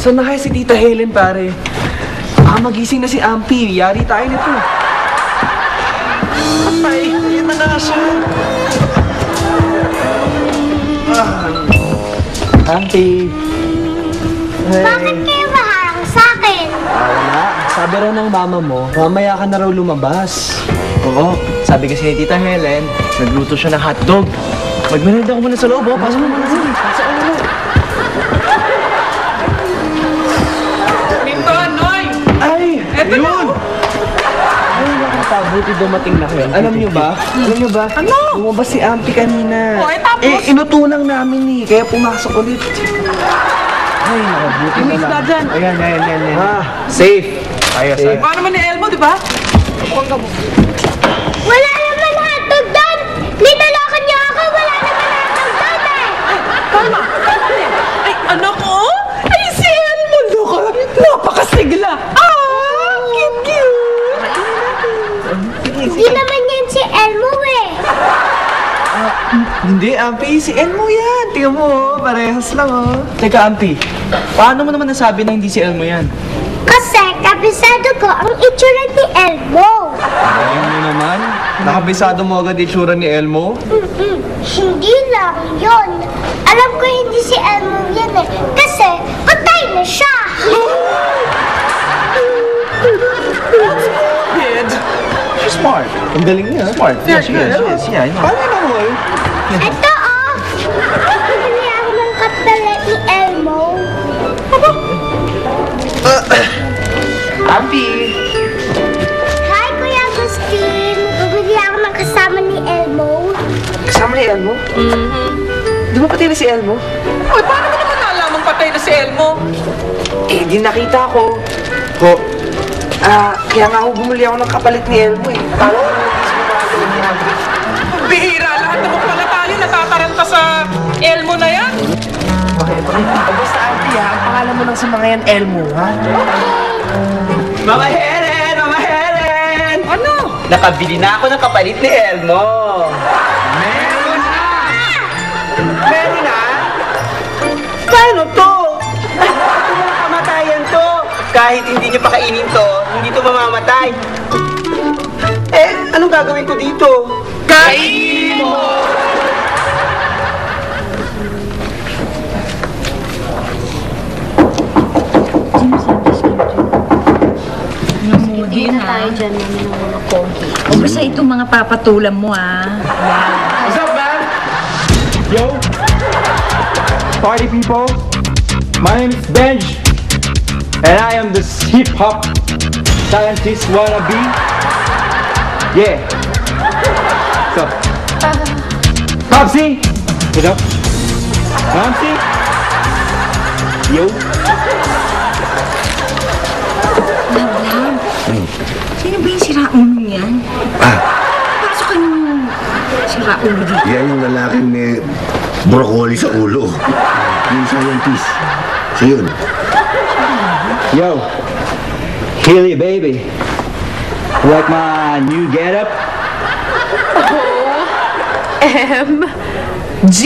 Saan na kaya si Tita Helen, pare? Magising na si Ampy. Yari tayo nito. Ay, yan na nga siya. Ampy. Bakit kayo maharang sa akin? Wala. Sabi raw ng mama mo, mamaya ka na raw lumabas. Oo, sabi kasi ni Tita Helen, nagluto siya ng hotdog. Magmerenda ko muna sa loob, oh. Pasok mo muna sila. Pasok mo muna. Minto, Noy! Ay! Eto na! Yun! Ay, nakakabuti dumating na kayo. Alam niyo ba? Ano? Lumabas si Ampy kanina. Oh, tapos? Inutulang namin kaya pumasok ulit. Ay, nakabuti na May isda lang. dyan. Ayan. Safe. Ayos. Paano naman ni Elmo, di ba? Wala naman hotdog doon! Ninalakad niyo ako! Wala naman hotdog doon eh! Tama! Ay, anak ko! Ay, si Elmo! Napakasigla! Cute! Hindi naman yan si Elmo eh! Hindi, Ampy. Si Elmo yan. Tingnan mo, parehas lang, Teka, Ampy. Paano mo naman nasabi na hindi si Elmo yan? Kasi kabisado ko ang itsura ni Elmo! Ayun mo naman. Nakabisado mo agad itsura ni Elmo? Hindi lang yun. Alam ko hindi si Elmo yan eh. Kasi patay na siya! She's smart. Ang galing niya. Smart. Yeah, she is. Yeah, I know. Paano naman? Ito oh! Bumili ako ng kapalit ni Elmo. Ampy! Hi, Kuya Agustin! Bumili ako ng kasama ni Elmo. Kasama ni Elmo? Di ba pati na si Elmo? Uy, paano mo naman nalamang patay na si Elmo? Di nakita ko. Kaya nga ako bumuli ako ng kapalit ni Elmo Paano ko hindi sumabalo ni Ampy? Bihira, lahat naman pala tayo natataranta sa Elmo na yan. Bakit? Basta Ampy ang pangalan mo lang sa mga yan, Elmo, ha? Mama Helen! Mama Helen! Ano? Nakabili na ako ng kapalit ni Elmo. Meron na! Meron na? Paano to? Ito mga kamatayan to. Kahit hindi niyo pakainin to, hindi to mamamatay. Anong gagawin ko dito? Kainin mo! Hindi na tayo dyan ng mga konti. O basta itong mga papatulan mo, Yan. What's up, man? Yo. Party people. My name is Benj. And I am the hip-hop scientist wannabe. Yeah. So. Popsy. What up? Popsy. Yo. Sino ba yung siraulo yan? Pasok ka yung siraulo dito. Yan yung lalaking may broccoli sa ulo. Yung scientist. So yun. Yo. Healy, baby. Like my new getup? M.G.